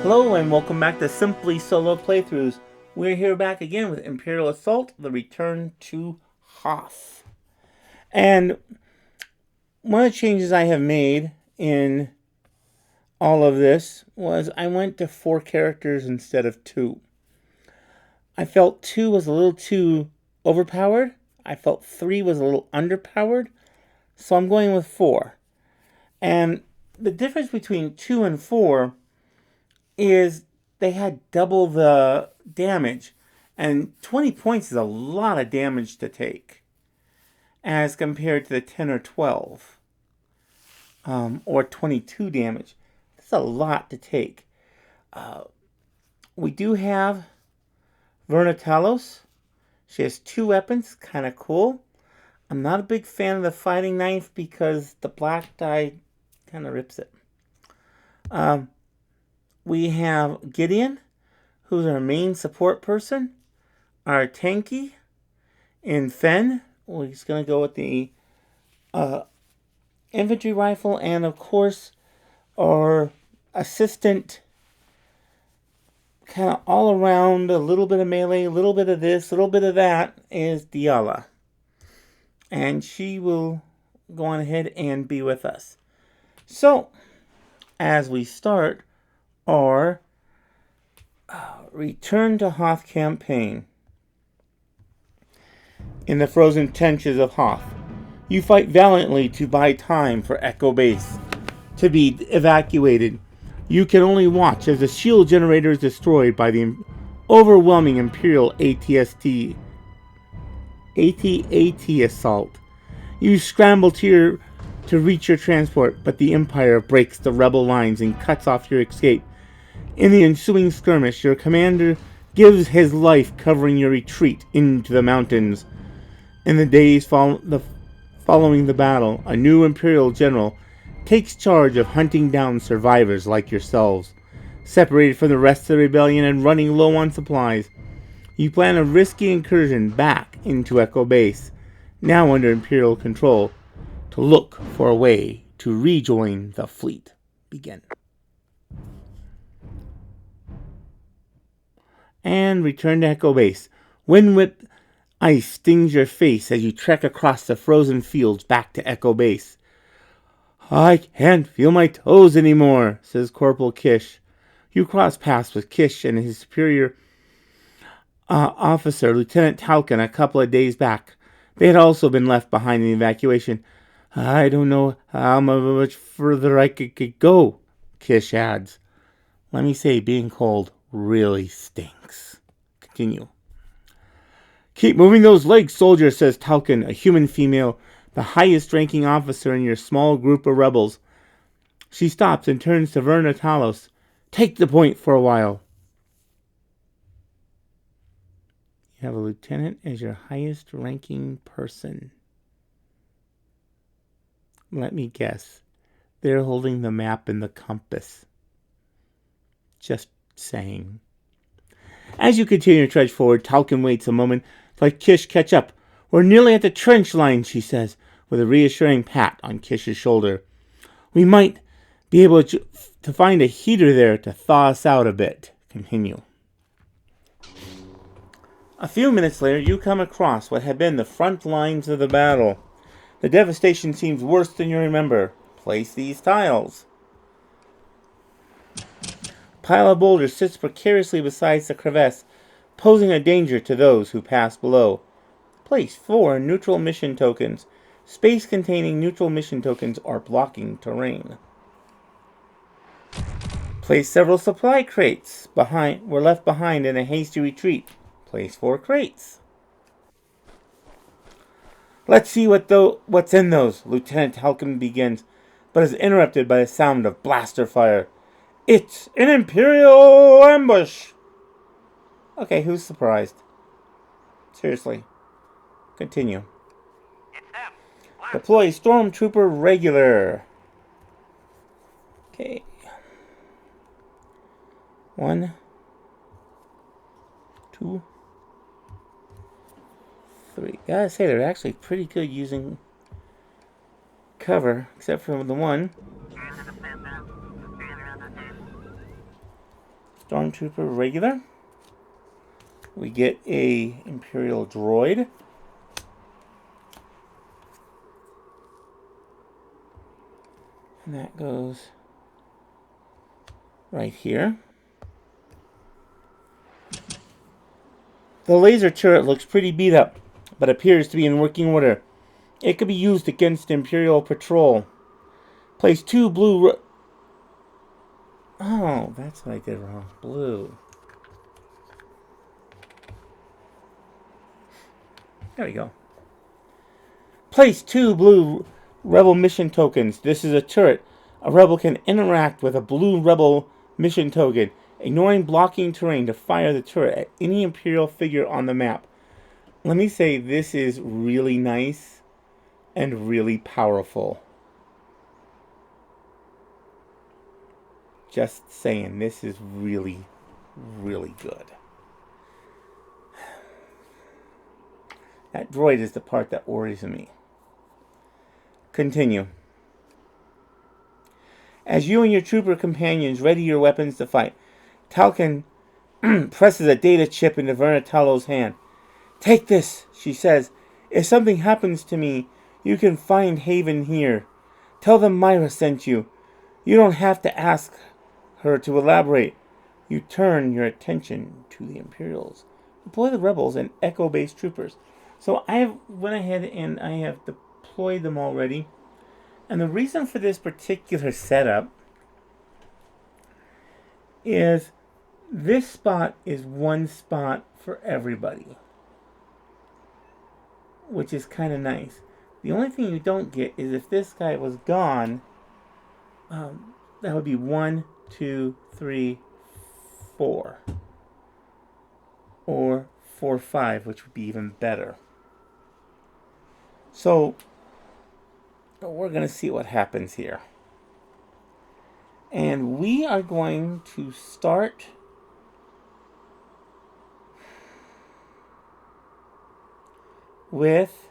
Hello and welcome back to Simply Solo Playthroughs. We're here back again with Imperial Assault, the return to Hoth. And one of the changes I have made in all of this was I went to 4 characters instead of 2. I felt 2 was a little too overpowered. I felt 3 was a little underpowered. So I'm going with 4. And the difference between 2 and 4 is they had double the damage. And 20 points is a lot of damage to take as compared to the 10 or 12. Or 22 damage. That's a lot to take. We do have Verna Talos. She has 2 weapons. Kind of cool. I'm not a big fan of the fighting knife because the black dye kind of rips it. We have Gideon, who's our main support person. Our tanky in Fen. Well, he's going to go with the infantry rifle. And, of course, our assistant, kind of all around, a little bit of melee, a little bit of this, a little bit of that, is Diala. And she will go on ahead and be with us. So, as we start our Return to Hoth campaign. In the frozen trenches of Hoth, you fight valiantly to buy time for Echo Base to be evacuated. You can only watch as the shield generator is destroyed by the overwhelming Imperial AT-AT assault. You scramble to reach your transport, but the Empire breaks the rebel lines and cuts off your escape. In the ensuing skirmish, your commander gives his life covering your retreat into the mountains. In the days following the battle, a new Imperial general takes charge of hunting down survivors like yourselves. Separated from the rest of the rebellion and running low on supplies, you plan a risky incursion back into Echo Base, now under Imperial control, to look for a way to rejoin the fleet. Begin. And return to Echo Base. Wind-whipped ice stings your face as you trek across the frozen fields back to Echo Base. I can't feel my toes anymore, says Corporal Kish. You cross paths with Kish and his superior officer, Lieutenant Talcon, a couple of days back. They had also been left behind in the evacuation. I don't know how much further I could go, Kish adds. Let me say, being cold really stinks. Continue. Keep moving those legs, soldier, says Talcon, a human female, the highest-ranking officer in your small group of rebels. She stops and turns to Verna Talos. Take the point for a while. You have a lieutenant as your highest-ranking person. Let me guess. They're holding the map and the compass. Just saying. As you continue to trudge forward, Talcon waits a moment to let Kish catch up. We're nearly at the trench line, she says, with a reassuring pat on Kish's shoulder. We might be able to find a heater there to thaw us out a bit. Continue. A few minutes later, you come across what had been the front lines of the battle. The devastation seems worse than you remember. Place these tiles. Pile of boulders sits precariously beside the crevasse, posing a danger to those who pass below. Place 4 neutral mission tokens. Space containing neutral mission tokens are blocking terrain. Place several supply crates were left behind in a hasty retreat. Place 4 crates. Let's see what's in those, Lieutenant Halcom begins, but is interrupted by the sound of blaster fire. It's an Imperial ambush! Okay, who's surprised? Seriously. Continue. Deploy Stormtrooper regular. Okay. 1, 2, 3. Gotta say, they're actually pretty good using cover, except for the one. Stormtrooper regular. We get a Imperial droid. And that goes right here. The laser turret looks pretty beat up, but appears to be in working order. It could be used against Imperial patrol. Place 2 blue... Oh, that's what I did wrong. Blue. There we go. Place 2 blue rebel mission tokens. This is a turret. A rebel can interact with a blue rebel mission token, ignoring blocking terrain to fire the turret at any Imperial figure on the map. Let me say, this is really nice and really powerful. Just saying, this is really, really good. That droid is the part that worries me. Continue. As you and your trooper companions ready your weapons to fight, Talcon presses a data chip into Vernatello's hand. Take this, she says. If something happens to me, you can find haven here. Tell them Myra sent you. You don't have to ask her to elaborate. You turn your attention to the Imperials. Deploy the rebels and Echo-based troopers. So I went ahead and I have deployed them already. And the reason for this particular setup is this spot is one spot for everybody, which is kind of nice. The only thing you don't get is if this guy was gone, that would be 1, 2, 3, 4. Or 4, 5, which would be even better. So we're going to see what happens here. And we are going to start with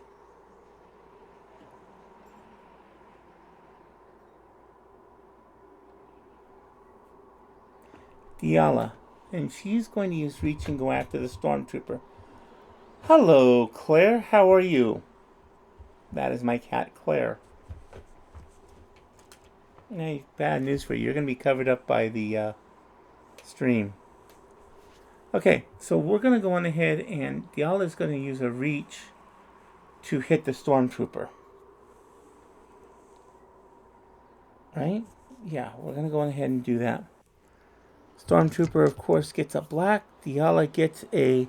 Diala. And she's going to use reach and go after the Stormtrooper. Hello, Claire. How are you? That is my cat, Claire. Hey, bad news for you. You're going to be covered up by the stream. Okay, so we're going to go on ahead and Diala is going to use a reach to hit the Stormtrooper. Right? Yeah, we're going to go on ahead and do that. Stormtrooper, of course, gets a black. Diala gets a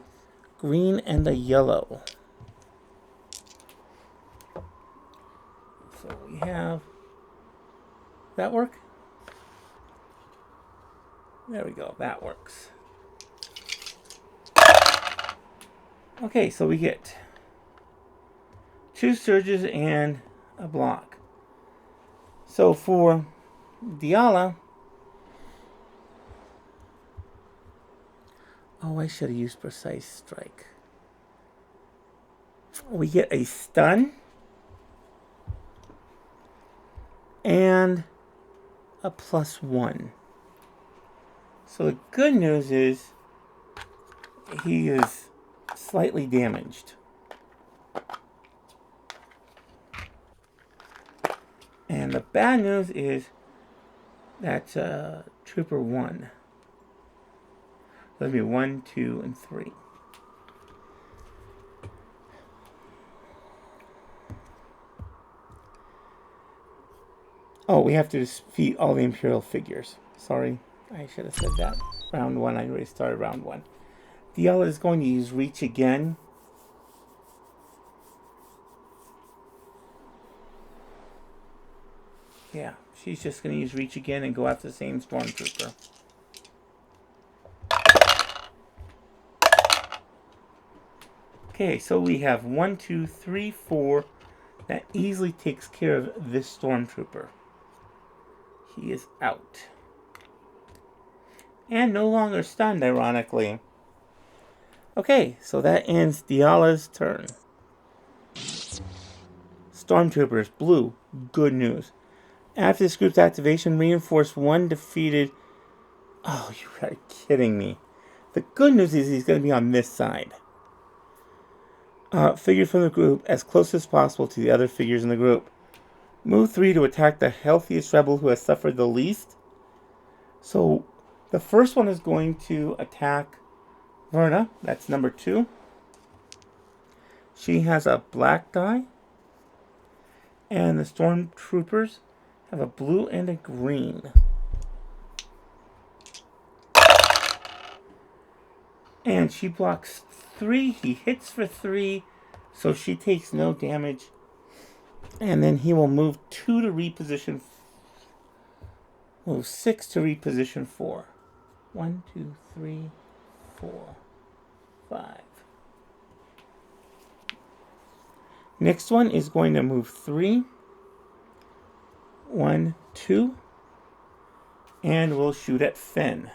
green and a yellow. So we have... That work? There we go. That works. Okay, so we get 2 surges and a block. So for Diala... Oh, I should have used Precise Strike. We get a stun. And a +1. So the good news is he is slightly damaged. And the bad news is that's Trooper 1. That'll be 1, 2, and 3. Oh, we have to defeat all the Imperial figures. Sorry, I should have said that. Round 1, I already started round 1. Diala is going to use reach again. Yeah, she's just going to use reach again and go after the same Stormtrooper. Okay, so we have 1, 2, 3, 4. That easily takes care of this Stormtrooper. He is out. And no longer stunned, ironically. Okay, so that ends Diala's turn. Stormtroopers, blue, good news. After this group's activation, reinforce 1 defeated Oh, you are kidding me. The good news is he's going to be on this side. Figure from the group as close as possible to the other figures in the group. Move 3 to attack the healthiest rebel who has suffered the least. So the first one is going to attack Verna. That's number 2. She has a black die. And the stormtroopers have a blue and a green. And she blocks 3. He hits for 3. So she takes no damage. And then he will move 2 to reposition. Move 6 to reposition 4. 1, 2, 3, 4, 5. Next one is going to move 3. 1, 2. And we'll shoot at Finn.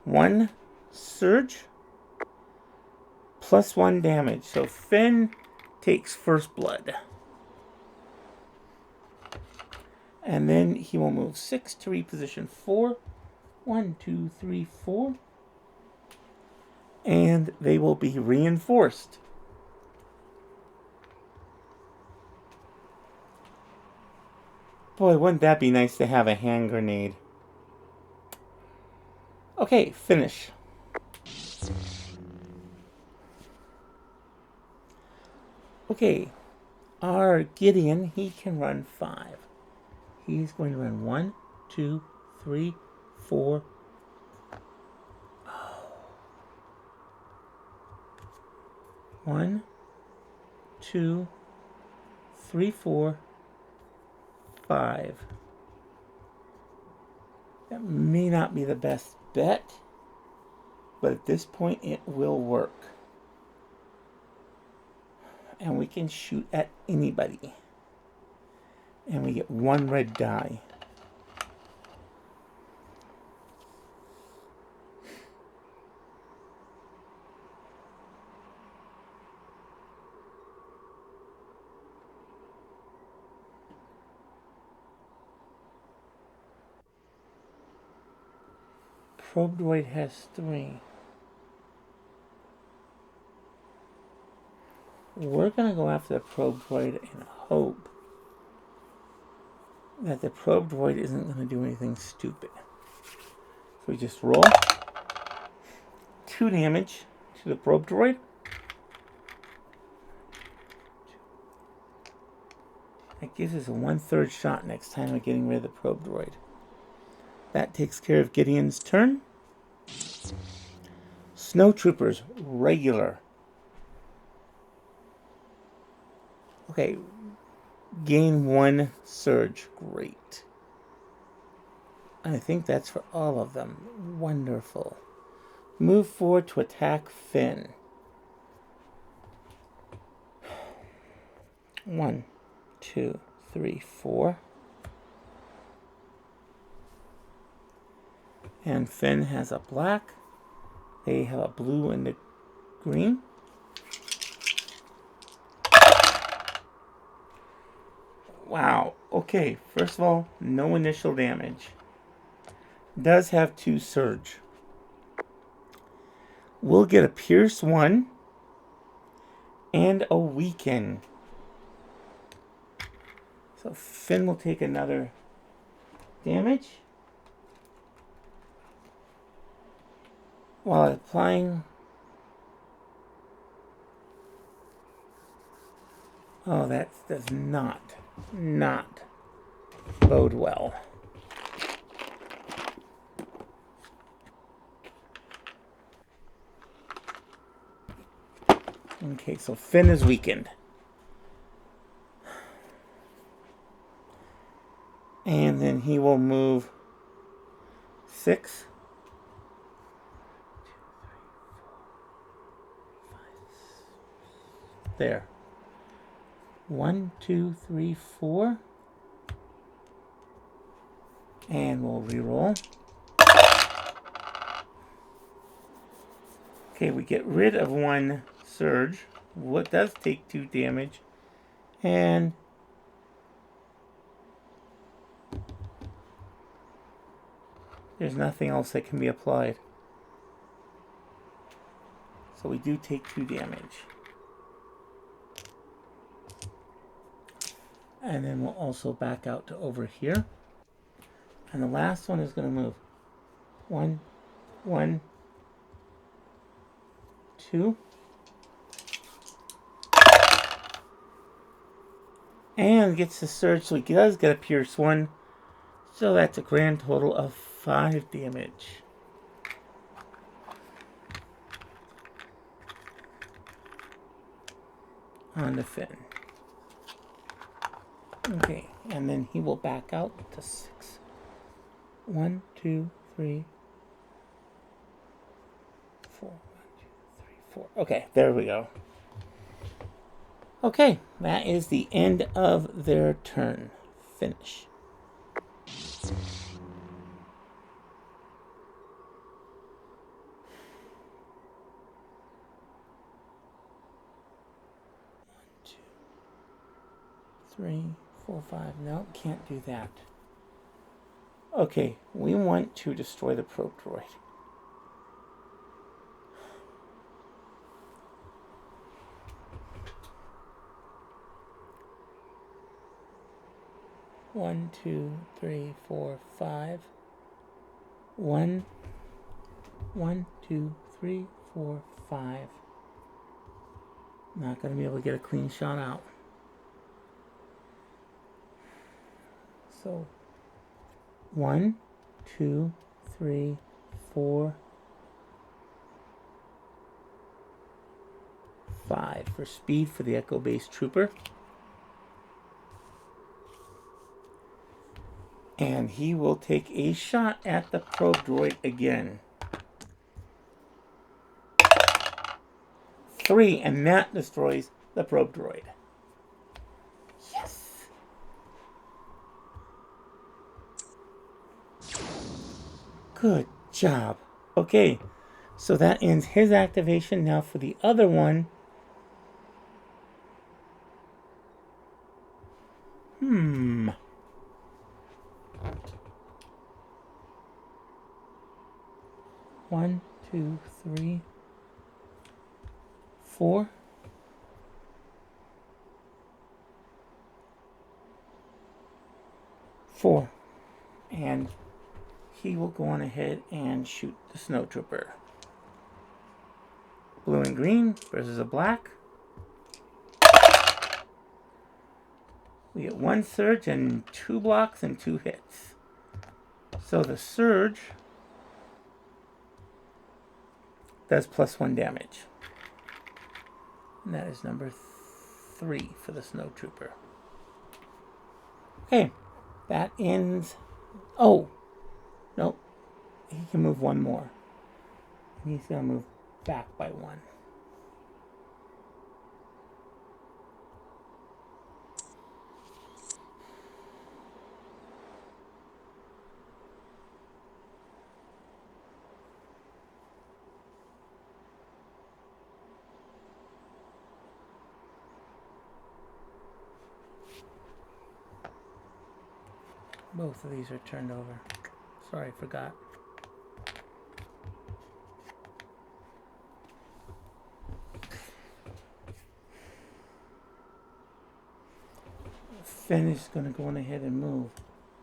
One surge. +1 damage. So Finn takes first blood. And then he will move 6 to reposition 4. 1, 2, 3, 4. And they will be reinforced. Boy, wouldn't that be nice to have a hand grenade. Okay, finish. Okay, our Gideon, he can run 5. He's going to run 1, 2, 3, 4. Oh. 1, 2, 3, 4, 5. That may not be the best bet, but at this point it will work. And we can shoot at anybody. And we get 1 red die. Probe droid has 3. We're going to go after the probe droid and hope that the probe droid isn't going to do anything stupid. So we just roll 2 damage to the probe droid. That gives us a 1/3 shot next time of getting rid of the probe droid. That takes care of Gideon's turn. Snowtroopers, regular. Okay, gain 1 surge. Great. I think that's for all of them. Wonderful. Move forward to attack Finn. 1, 2, 3, 4. And Finn has a black. They have a blue and a green. Wow. Okay, first of all, no initial damage. Does have 2 surge. We'll get a Pierce 1 and a weaken. So Finn will take another damage while applying. Oh, that does not bode well. Okay, so Finn is weakened. And then he will move 6. There. 1, 2, 3, 4. And we'll re-roll. Okay, we get rid of 1 surge. What does take 2 damage. And There's nothing else that can be applied. So we do take 2 damage. And then we'll also back out to over here. And the last one is going to move 1, 1, 2. And gets the surge, so he does get a pierce 1. So that's a grand total of 5 damage. On the Finn. Okay, and then he will back out to 6. 1, 2, 3, 4. 1, 2, 3, 4. Okay, there we go. Okay, that is the end of their turn. Finish. Three, 4, 5. No, can't do that. Okay, we want to destroy the probe droid. One, 2, 3, 4, 5. 1, 1, 2, 3, 4, 5. Not going to be able to get a clean shot out. So 1, 2, 3, 4, 5 for speed for the Echo-based trooper. And he will take a shot at the probe droid again. 3, and that destroys the probe droid. Yes! Good job. Okay, so that ends his activation. Now for the other one. One, 2, 3, 4. 4. And he will go on ahead and shoot the snow trooper. Blue and green versus a black. We get 1 surge and 2 blocks and 2 hits. So the surge does +1 damage. And that is number 3 for the snow trooper. Okay, that ends. Oh, nope. He can move 1 more. And he's going to move back by 1. Both of these are turned over. Sorry, I forgot. Finn is going to go on ahead and move.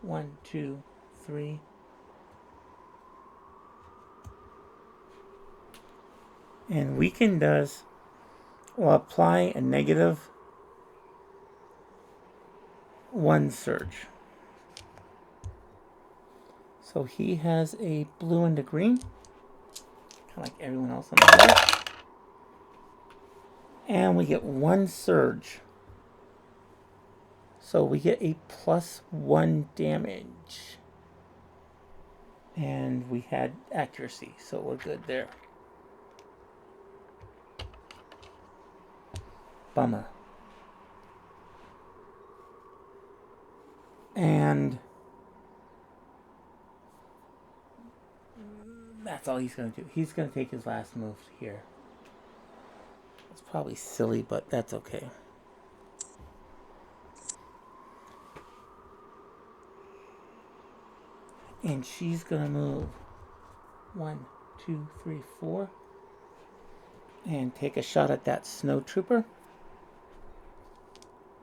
1, 2, 3. And weaken does will apply a -1 surge. So he has a blue and a green, kind of like everyone else on the board. And we get 1 surge. So we get a +1 damage. And we had accuracy, so we're good there. Bummer. And that's all he's going to do. He's going to take his last move here. It's probably silly, but that's okay. And she's going to move 1, 2, 3, 4. And take a shot at that snow trooper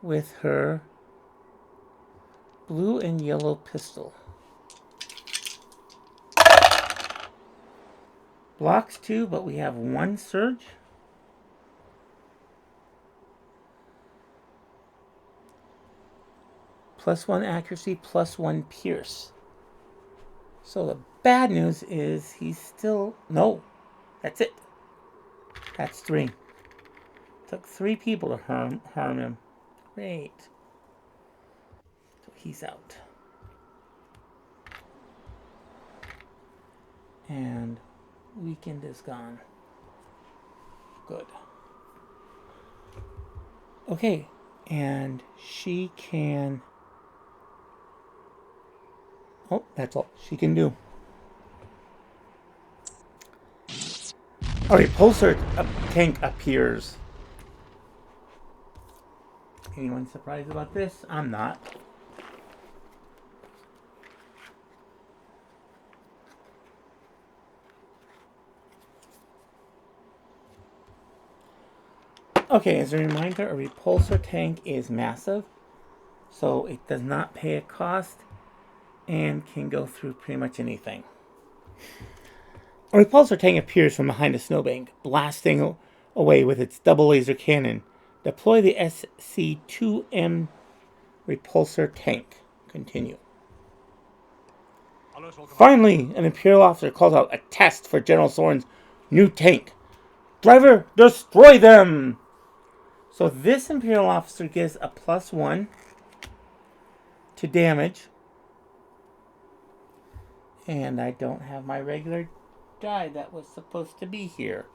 with her blue and yellow pistol. Blocks 2, but we have 1 surge. +1 accuracy, +1 pierce. So the bad news is he's still... No, that's it. That's 3. Took 3 people to harm him. Great. So he's out. And weekend is gone. Good. Okay, and she can... Oh, that's all she can do. A repulsor tank appears. Anyone surprised about this? I'm not. Okay, as a reminder, a repulsor tank is massive, so it does not pay a cost and can go through pretty much anything. A repulsor tank appears from behind a snowbank, blasting away with its double laser cannon. Deploy the SC-2M repulsor tank. Continue. Finally, an Imperial officer calls out a test for General Soren's new tank. Driver, destroy them! So this Imperial officer gives a +1 to damage. And I don't have my regular die that was supposed to be here.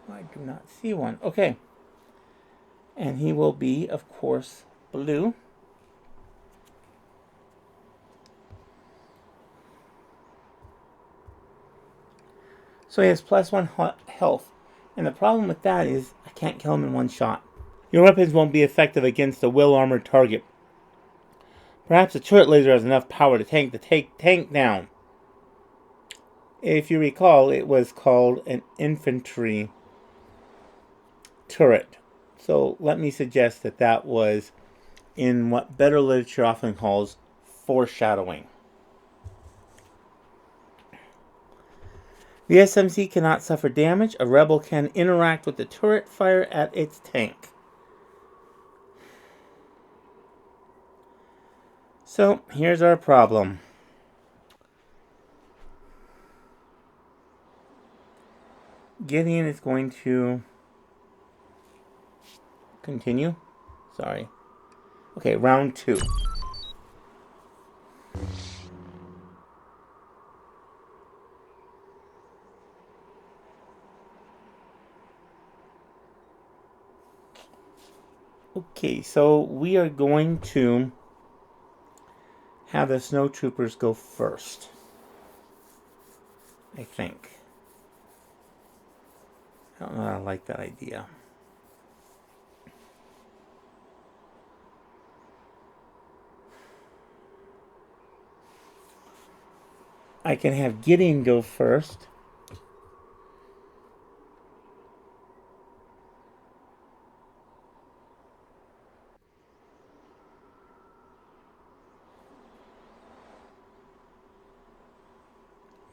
I do not see one. Okay. And he will be, of course, blue. So he has +1 health. And the problem with that is I can't kill him in one shot. Your weapons won't be effective against a well-armored target. Perhaps the turret laser has enough power to take the tank down. If you recall, it was called an infantry turret. So let me suggest that that was in what better literature often calls foreshadowing. The SMC cannot suffer damage. A rebel can interact with the turret, fire at its tank. So here's our problem. Gideon is going to continue. Sorry. Okay, round 2. Okay, so we are going to have the snow troopers go first. I think. I don't know, I like that idea. I can have Gideon go first.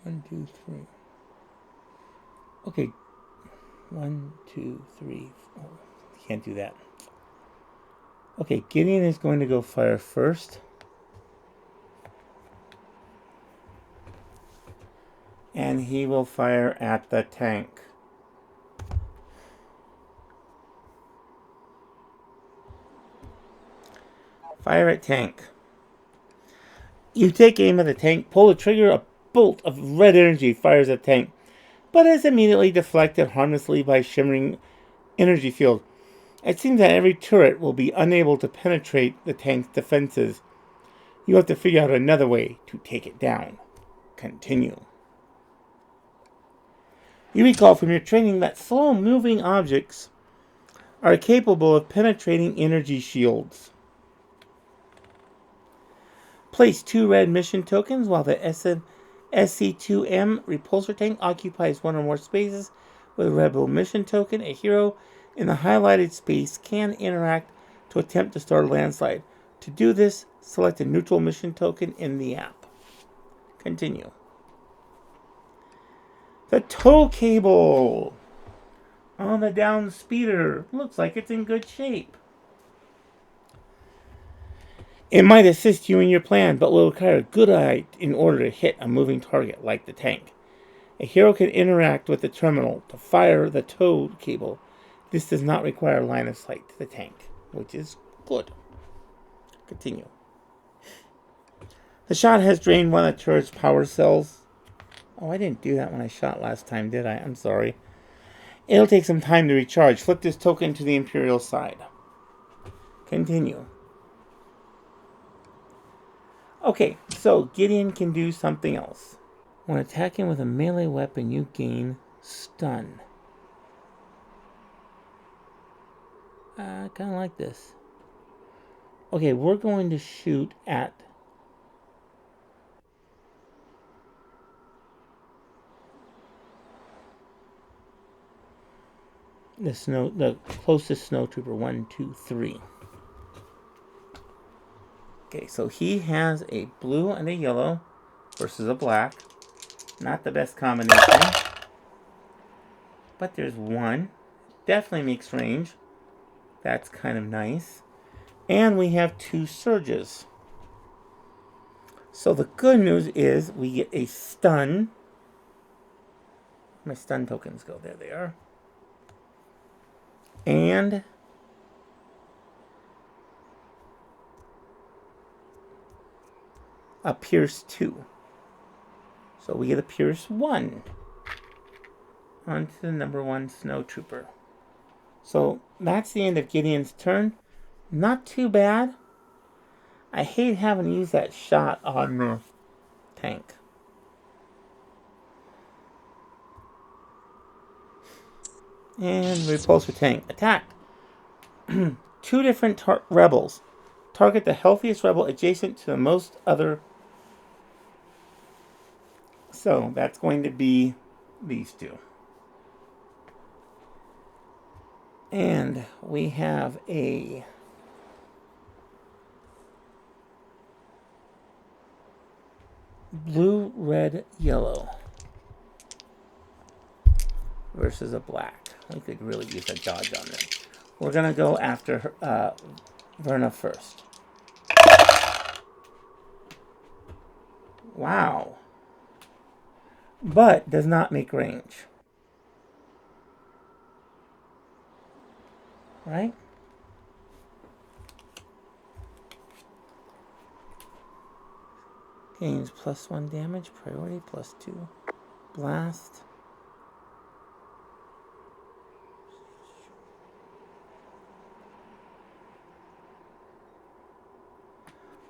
One, two, three. Okay. 1, 2, 3, 4. Can't do that. Okay, Gideon is going to go fire first. And he will fire at the tank. Fire at tank. You take aim at the tank, pull the trigger, a bolt of red energy fires at the tank, but is immediately deflected harmlessly by shimmering energy field. It seems that every turret will be unable to penetrate the tank's defenses. You have to figure out another way to take it down. Continue. You recall from your training that slow-moving objects are capable of penetrating energy shields. Place 2 red mission tokens while the SC2M repulsor tank occupies one or more spaces with a rebel mission token. A hero in the highlighted space can interact to attempt to start a landslide. To do this, select a neutral mission token in the app. Continue. The tow cable on the down speeder looks like it's in good shape. It might assist you in your plan, but will require a good eye in order to hit a moving target like the tank. A hero can interact with the terminal to fire the tow cable. This does not require line of sight to the tank, which is good. Continue. The shot has drained one of the turret's power cells. Oh, I didn't do that when I shot last time, did I? I'm sorry. It'll take some time to recharge. Flip this token to the Imperial side. Continue. Okay, so Gideon can do something else. When attacking with a melee weapon, you gain stun. I kind of like this. Okay, we're going to shoot at the closest snowtrooper. 1, 2, 3. Okay, so he has a blue and a yellow versus a black. Not the best combination. But there's one. Definitely makes range. That's kind of nice. And we have 2 surges. So the good news is we get a stun. My stun tokens go. There they are. And a Pierce 2. So we get a Pierce 1 onto the number 1 snowtrooper. So that's the end of Gideon's turn. Not too bad. I hate having to use that shot on the tank. And repulsor tank. Attack. 2 different rebels. Target the healthiest rebel adjacent to the most other. So that's going to be these 2. And we have a blue, red, yellow versus a black. We could really use a dodge on them. We're going to go after Verna first. Wow. But does not make range. Right? Gains +1 damage, priority +2. Blast.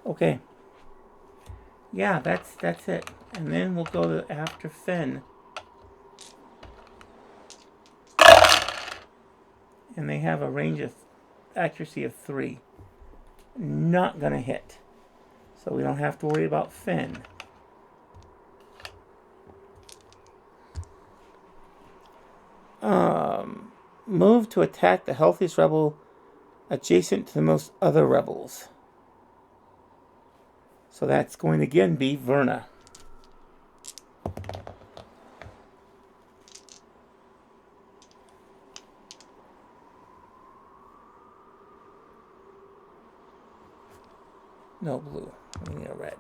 Okay. Yeah, that's it. And then we'll go to after Finn. And they have a range of accuracy of 3. Not gonna hit. So we don't have to worry about Finn. Move to attack the healthiest rebel adjacent to the most other rebels. So that's going to again be Verna. No blue. We need a red.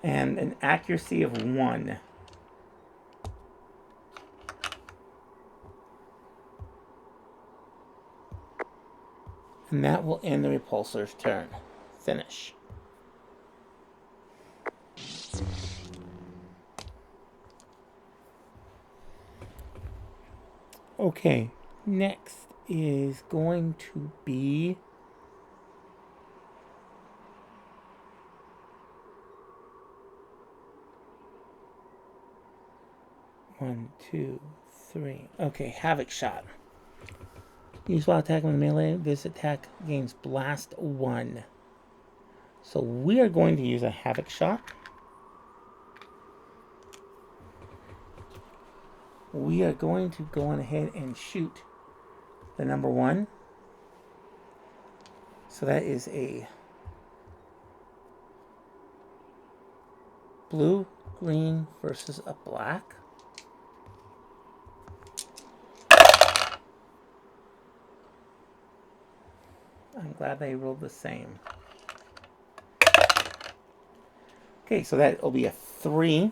And an accuracy of 1. And that will end the repulsor's turn. Finish. Okay, next is going to be one, two, three. Okay, Havoc Shot. Use while attacking with melee. This attack gains blast 1. So we are going to use a havoc shot. We are going to go on ahead and shoot the number 1. So that is a blue, green versus a black. I'm glad they rolled the same. Okay, so that will be a 3.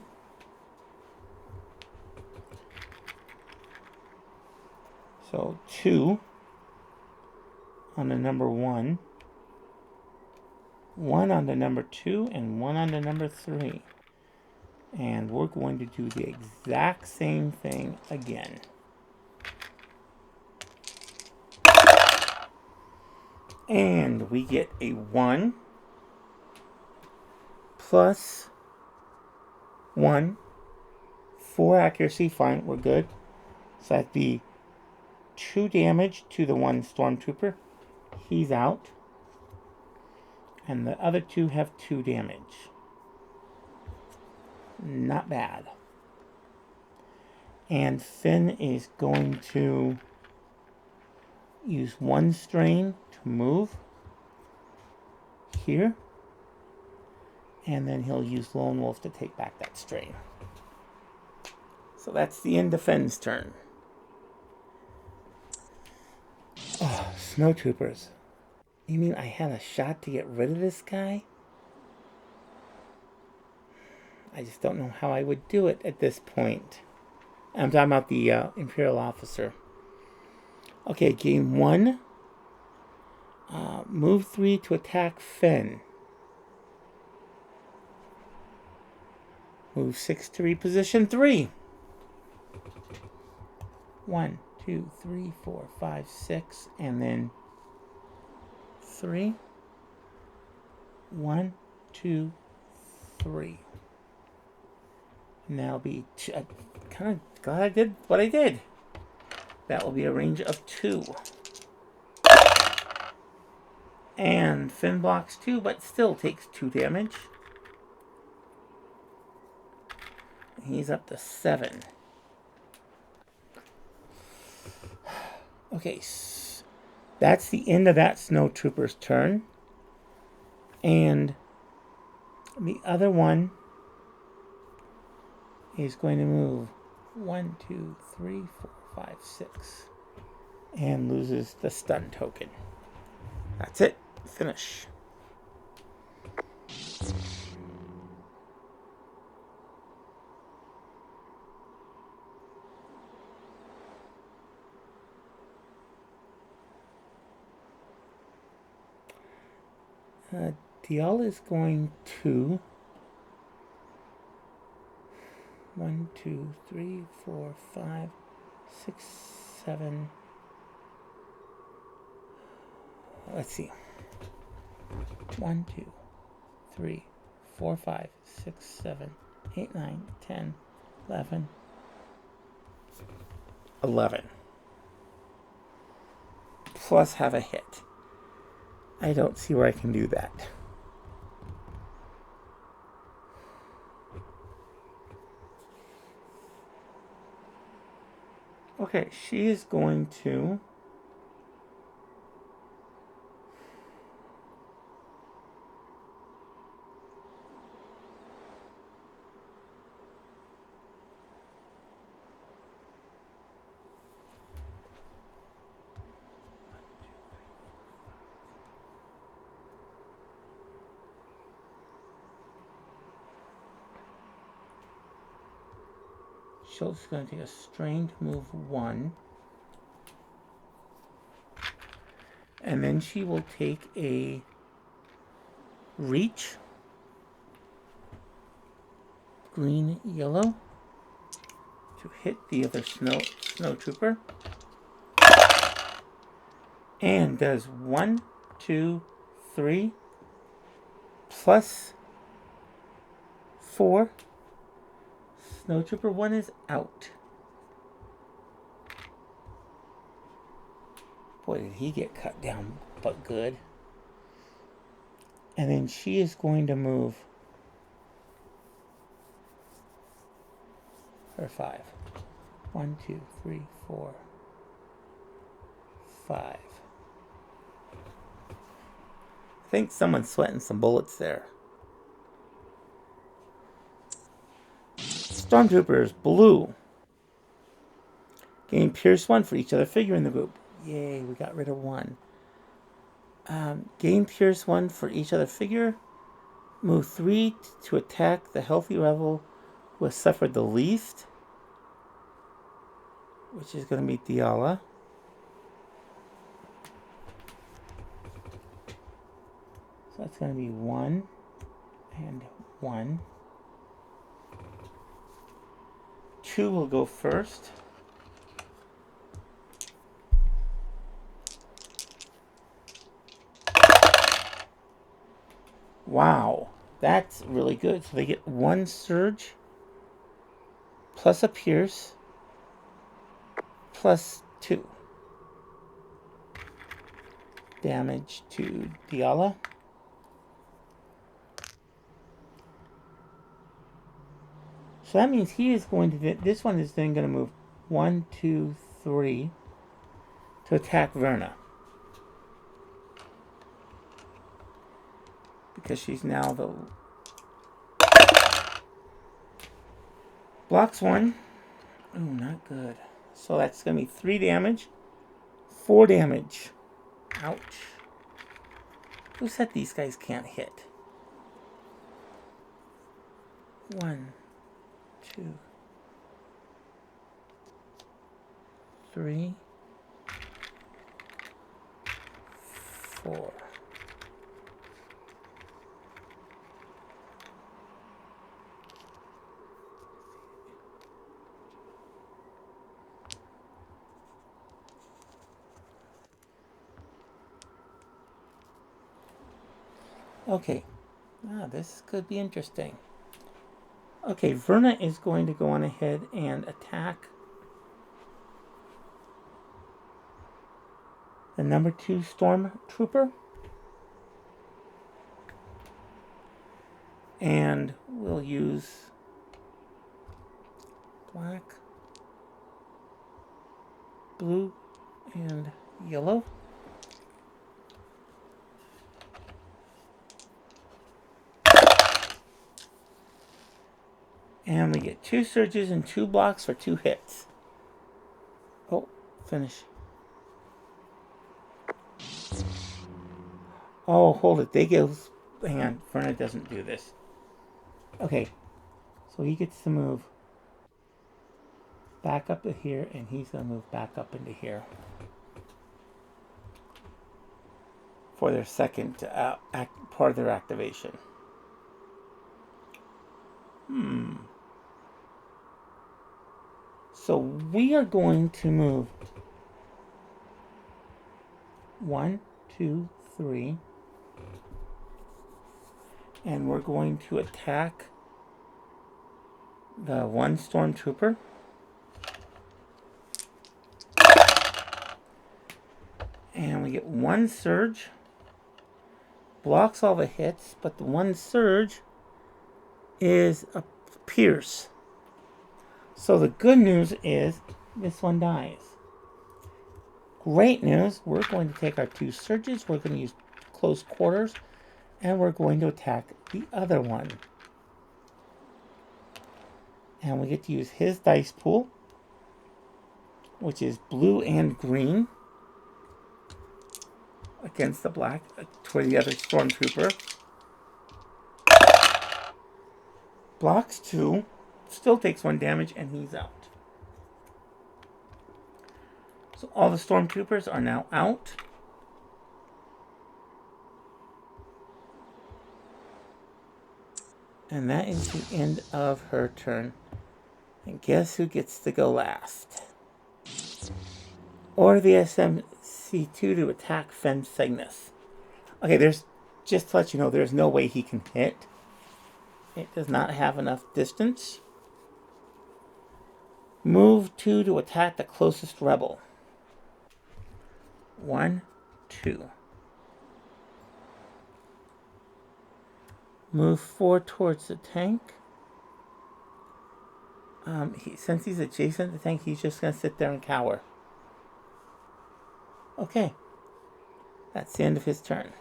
So 2 on the number 1, 1 on the number 2, and 1 on the number 3. And we're going to do the exact same thing again. And we get a 1 plus 1. 4 accuracy, fine, we're good. So that'd be 2 damage to the 1 stormtrooper. He's out. And the other 2 have 2 damage. Not bad. And Finn is going to use 1 strain to move here. And then he'll use Lone Wolf to take back that strain. So that's the end of Finn's turn. Oh, snowtroopers. You mean I had a shot to get rid of this guy? I just don't know how I would do it at this point. I'm talking about the Imperial officer. Okay, game 1. Move 3 to attack Finn. Move 6 to reposition 3. 1, 2, 3, 4, 5, 6, and then 3. 1, 2, 3. And that'll be kind of glad I did what I did. That will be a range of 2. And Finn blocks 2, but still takes 2 damage. He's up to 7. Okay, that's the end of that snowtrooper's turn. And the other one is going to move 1, 2, 3, 4, 5, 6. And loses the stun token. That's it. Finish. Dial is going to 1, 2, 3, 4, 5, 6, 7. Let's see. 1, 2, 3, 4, 5, 6, 7, 8, 9, 10, 11. 11. Plus have a hit. I don't see where I can do that. Okay, she is going to Schultz is going to take a strain to move 1. And then she will take a reach. Green, yellow. To hit the other snowtrooper. And does 1, 2, 3. Plus 4. Snowtrooper 1 is out. Boy, did he get cut down, but good. And then she is going to move her 5. 1, 2, 3, 4, 5. I think someone's sweating some bullets there. Stormtroopers, blue. Gain Pierce 1 for each other figure in the group. Yay, we got rid of 1. Gain Pierce 1 for each other figure. Move 3 to attack the healthy rebel who has suffered the least, which is going to be Diala. So that's going to be 1 and 1. 2 will go first. Wow, that's really good. So they get 1 surge plus a pierce plus 2 damage to Diala. So that means he is going to, this one is then going to move 1, 2, 3 to attack Verna. Because she's now the... Blocks 1. Oh, not good. So that's going to be 3 damage. 4 damage. Ouch. Who said these guys can't hit? 1, 2, 3, 4. Okay. This could be interesting. Okay, Verna is going to go on ahead and attack the number 2 Stormtrooper. And we'll use black, blue, and yellow. And we get 2 surges and 2 blocks for 2 hits. Oh, finish. Oh, hold it. They give... Hang on. Verna doesn't do this. Okay. So he gets to move back up to here, and he's going to move back up into here. For their second part of their activation. So we are going to move 1, 2, 3. And we're going to attack the 1 Stormtrooper. And we get 1 surge. Blocks all the hits, but the 1 surge is a pierce. So the good news is this one dies. Great news, we're going to take our 2 surges, we're going to use close quarters, and we're going to attack the other one. And we get to use his dice pool, which is blue and green, against the black, toward the other Stormtrooper. Blocks 2, still takes 1 damage, and he's out. So all the Stormtroopers are now out. And that is the end of her turn. And guess who gets to go last? Or the SMC2 to attack Fen Cygnus. Okay, there's, just to let you know, there's no way he can hit. It does not have enough distance. Move 2 to attack the closest rebel. 1, 2. Move 4 towards the tank. Since he's adjacent to the tank, he's just going to sit there and cower. Okay. That's the end of his turn.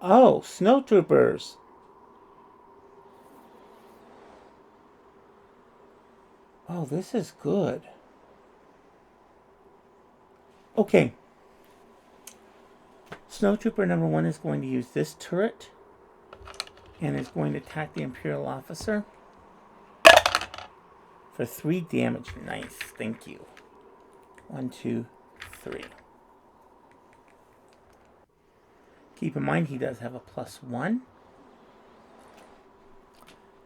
Oh, snowtroopers. Oh, this is good. Okay. Snowtrooper number 1 is going to use this turret and is going to attack the Imperial officer for 3 damage. Nice, thank you. 1, 2, 3. Keep in mind he does have a +1.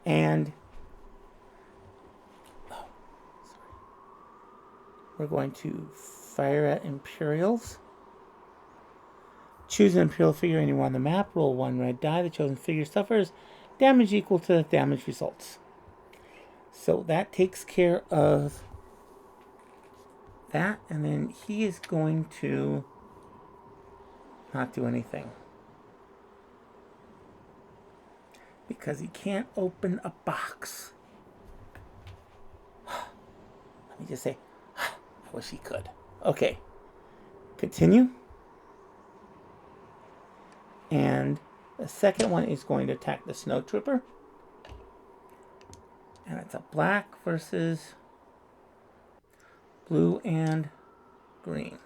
And we're going to fire at Imperials. Choose an Imperial figure anywhere on the map. Roll 1 red die. The chosen figure suffers damage equal to the damage results. So that takes care of that. And then he is going to not do anything, because he can't open a box. Let me just say, I wish he could. Okay. Continue. And the second one is going to attack the snowtrooper. And it's a black versus blue and green.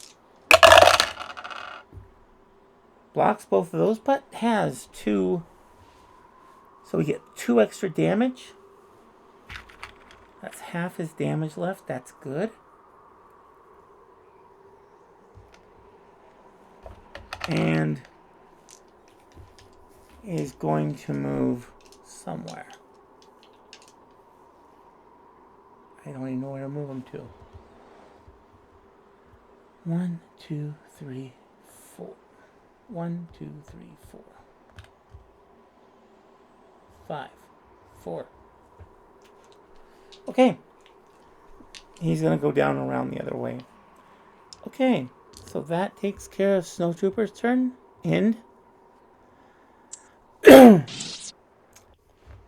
Blocks both of those, but has 2. So we get 2 extra damage. That's half his damage left. That's good. And is going to move somewhere. I don't even know where to move him to. 1, 2, 3, 4. 1, 2, 3, 4. 5, 4. Okay. He's going to go down around the other way. Okay. So that takes care of Snowtrooper's turn. End.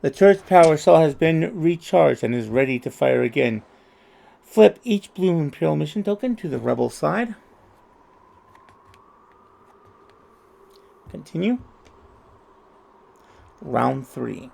The turret's power cell has been recharged and is ready to fire again. Flip each blue Imperial mission token to the Rebel side. Continue. Round 3.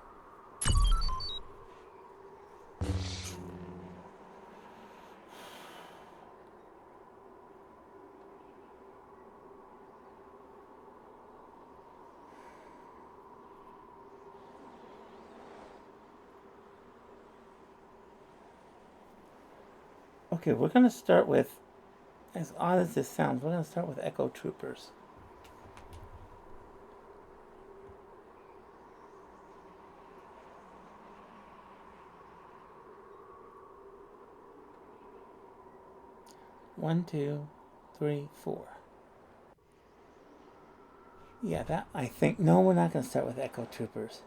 Okay, we're going to start with, as odd as this sounds, we're going to start with Echo Troopers. One, 2, 3, 4. Yeah, that, I think, no, we're not going to start with Echo Troopers.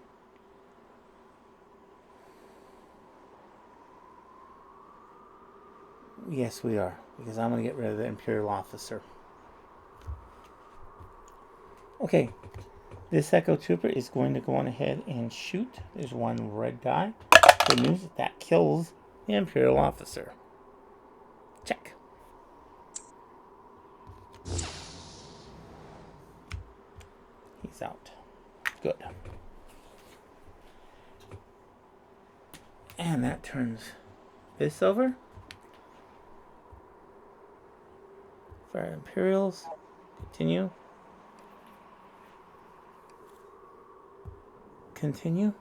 Yes, we are, because I'm going to get rid of the Imperial officer. Okay, this Echo Trooper is going to go on ahead and shoot. There's 1 red die. Good news, that kills the Imperial officer. Check. He's out. Good. And that turns this over. For Imperials. Continue. Continue.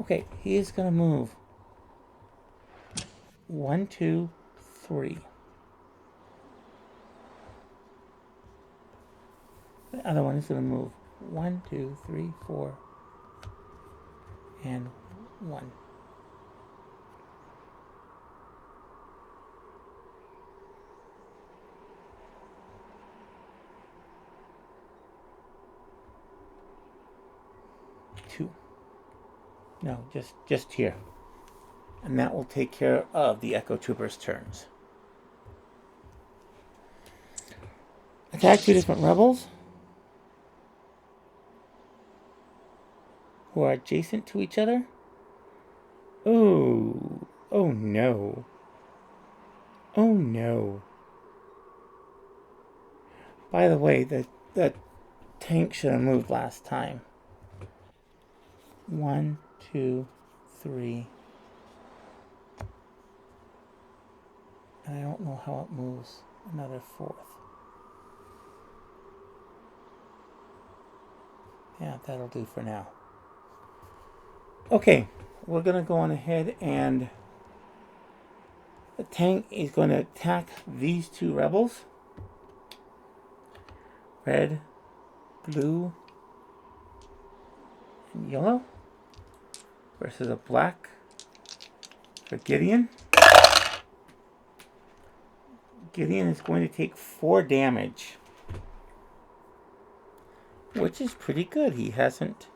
Okay, he is going to move. 1, 2, 3. The other one is going to move 1, 2, 3, 4, and 1. No, just here. And that will take care of the Echo Troopers' turns. Attack 2 different rebels who are adjacent to each other. Oh, oh no. Oh no. By the way, the tank should have moved last time. 1, 2, 3. And I don't know how it moves. Another 4th. Yeah, that'll do for now. Okay, we're going to go on ahead and the tank is going to attack these 2 rebels. Red, blue, and yellow. Versus a black for Gideon. Gideon is going to take 4 damage. Which is pretty good. He hasn't...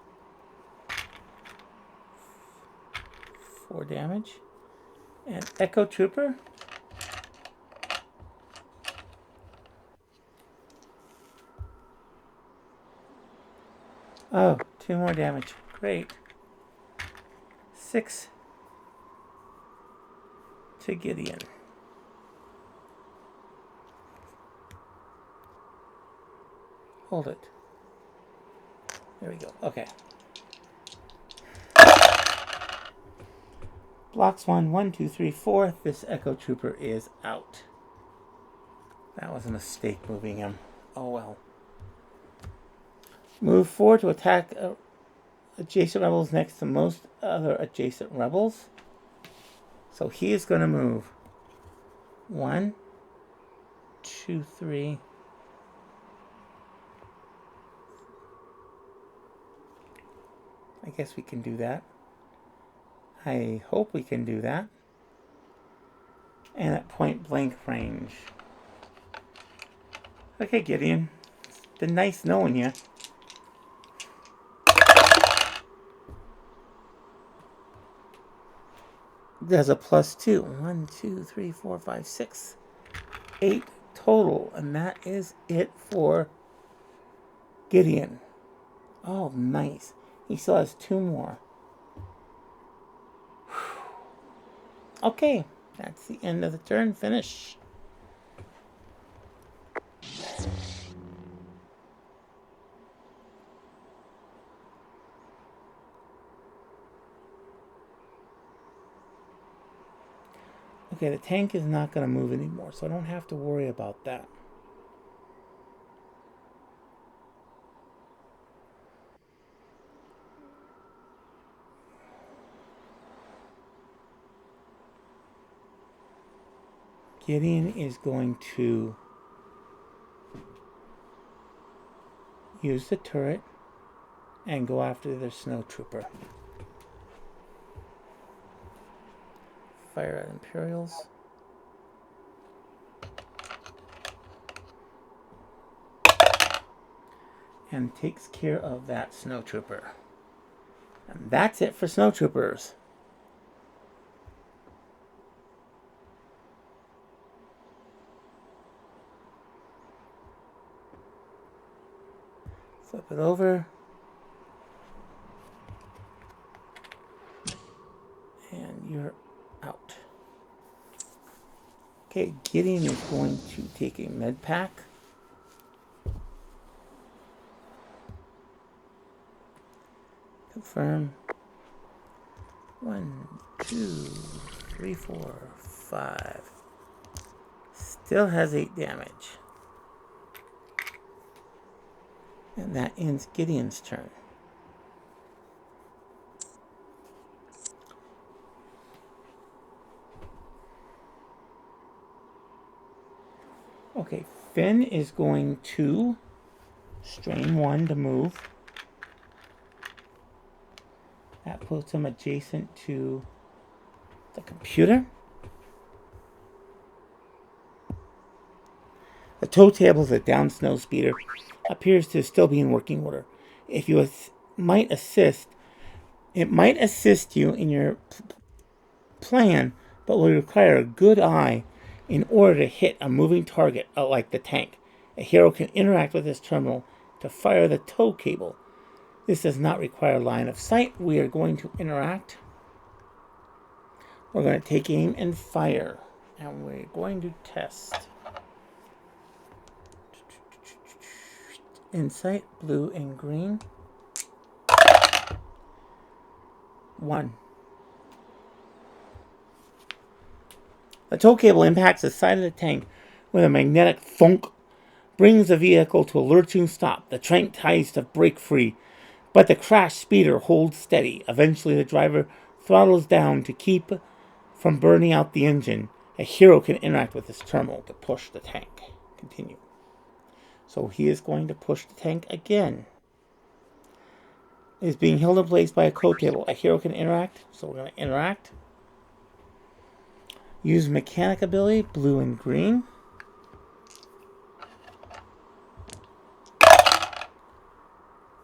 4 damage. And Echo Trooper. Oh, 2 more damage. Great. 6 to Gideon. Hold it. There we go. Okay. Blocks 1, 1, 2, 3, 4. This Echo Trooper is out. That was a mistake moving him. Oh well. Move forward to attack adjacent rebels next to most other adjacent rebels. So he is going to move 1, 2, 3. I guess we can do that. I hope we can do that. And at point blank range. Okay, Gideon. It's been nice knowing you. There's a +2. 1, 2, 3, 4, 5, 6. 8 total. And that is it for Gideon. Oh, nice. He still has 2 more. Okay, that's the end of the turn. Finish. Okay, the tank is not going to move anymore, so I don't have to worry about that. Gideon is going to use the turret and go after the snow trooper. Fire at Imperials. And takes care of that snow trooper. And that's it for snow troopers. Flip it over. And you're out. Okay, Gideon is going to take a med pack. Confirm. 1, 2, 3, 4, 5. Still has 8 damage. And that ends Gideon's turn. Okay, Finn is going to strain 1 to move. That puts him adjacent to the computer. The tow table of the down snow speeder appears to still be in working order. If you might assist, it might assist you in your plan, but will require a good eye in order to hit a moving target like the tank. A hero can interact with this terminal to fire the tow cable. This does not require line of sight. We are going to interact. We're going to take aim and fire. And we're going to test. Insight, blue and green. 1. The tow cable impacts the side of the tank with a magnetic thunk, brings the vehicle to a lurching stop. The tank tries to break free, but the crash speeder holds steady. Eventually, the driver throttles down to keep from burning out the engine. A hero can interact with this terminal to push the tank. Continue. So he is going to push the tank again. It is being held in place by a tow cable. A hero can interact, so we're going to interact. Use mechanic ability, blue and green.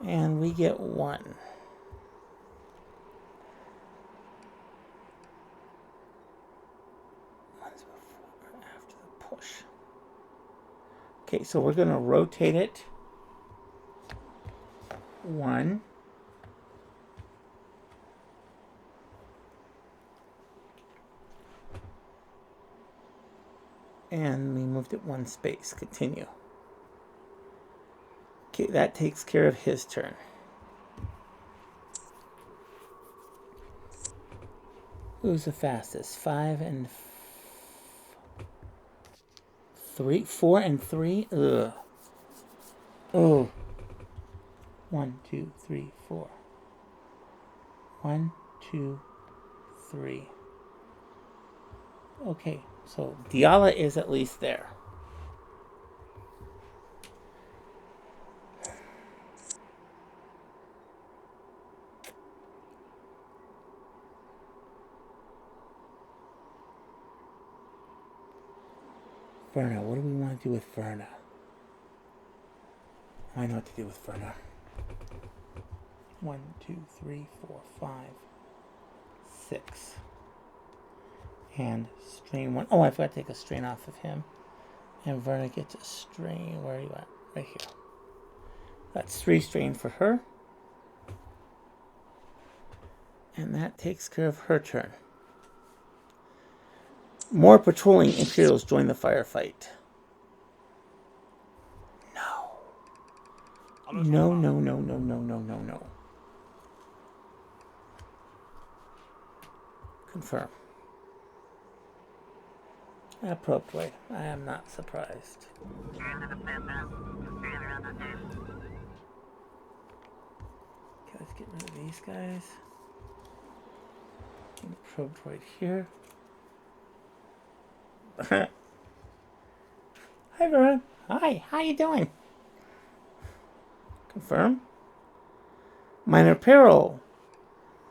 And we get 1. One's before or after the push. Okay, so we're going to rotate it. 1. And we moved it 1 space. Continue. Okay, that takes care of his turn. Who's the fastest? 5 and 3. 4 and 3. Ugh. Oh. 1, 2, 3, 4. 1, 2, 3. Okay, so Diala is at least there. Verna, what do we want to do with Verna? I know what to do with Verna. 1, 2, 3, 4, 5, 6. And strain 1. Oh, I forgot to take a strain off of him. And Verna gets a strain. Where are you at? Right here. That's 3 strain for her. And that takes care of her turn. More patrolling Imperials join the firefight. No. No, no, no, no, no, no, no, no. Confirm. Appropriate. I am not surprised. Okay, let's get rid of these guys. Probed right here. Hi, everyone. Hi, how you doing? Confirm. Minor peril.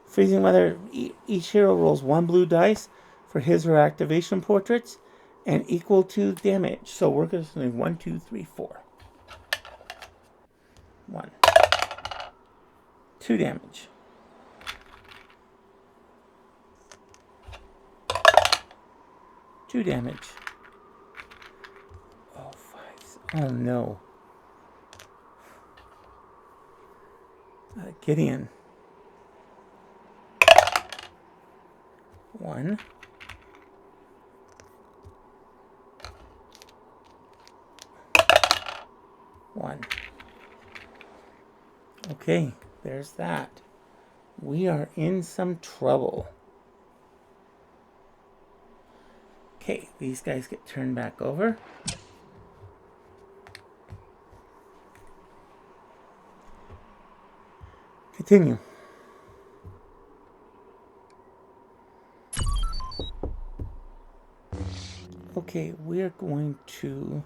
Freezing weather. Each hero rolls 1 blue dice for his or her activation portraits and equal to damage. So we're going to do 1, 2, 3, 4. 1. 2 damage. 2 damage. Oh, 5. Oh, no. Gideon. 1. 1. Okay, there's that. We are in some trouble. Okay, these guys get turned back over. Continue. Okay, we're going to